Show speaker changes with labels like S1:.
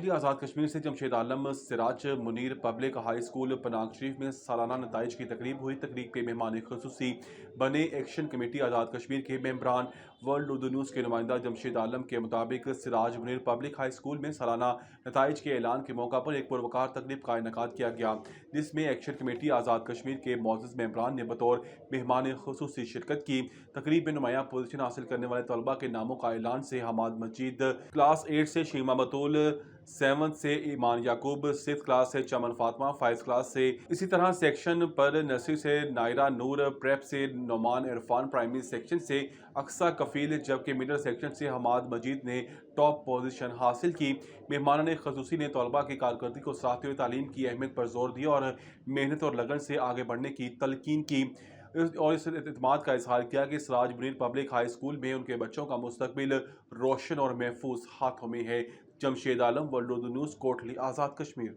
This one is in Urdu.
S1: کوٹلی آزاد کشمیر سے جمشید عالم سراج Munir public high school Panag شریف میں سالانہ نتائج کی تقریب ہوئی۔ تقریب کے مہمان خصوصی بنے ایکشن کمیٹی آزاد کشمیر کے ممبران۔ ورلڈ اردو نیوز کے نمائندہ جمشید عالم کے مطابق سراج منیر پبلک ہائی اسکول میں سالانہ نتائج کے اعلان کے موقع پر ایک پروقار تقریب کا انعقاد کیا گیا، جس میں ایکشن کمیٹی آزاد کشمیر کے معزز ممبران نے بطور مہمان خصوصی شرکت کی۔ تقریب میں نمایاں پوزیشن حاصل کرنے والے طلباء کے ناموں کا اعلان سے حماد مجید کلاس 8 سے، شیما بطول 7 سے، ایمان یعقوب 6 کلاس سے، چمن فاطمہ 5 کلاس سے، اسی طرح سیکشن پر نرسری سے نائرہ نور، پریپ سے نعمان عرفان، پرائمری سیکشن سے اقصیٰ کفیل، جبکہ مڈل سیکشن سے حماد مجید نے ٹاپ پوزیشن حاصل کی۔ مہمانان خصوصی نے طلباء کی کارکردگی کو سراہتے ہوئے تعلیم کی اہمیت پر زور دیا اور محنت اور لگن سے آگے بڑھنے کی تلقین کی، اور اس اعتماد کا اظہار کیا کہ سراج منیر پبلک ہائی اسکول میں ان کے بچوں کا مستقبل روشن اور محفوظ ہاتھوں میں ہے۔ جمشید عالم، ورلڈ اردو نیوز، کوٹلی آزاد کشمیر۔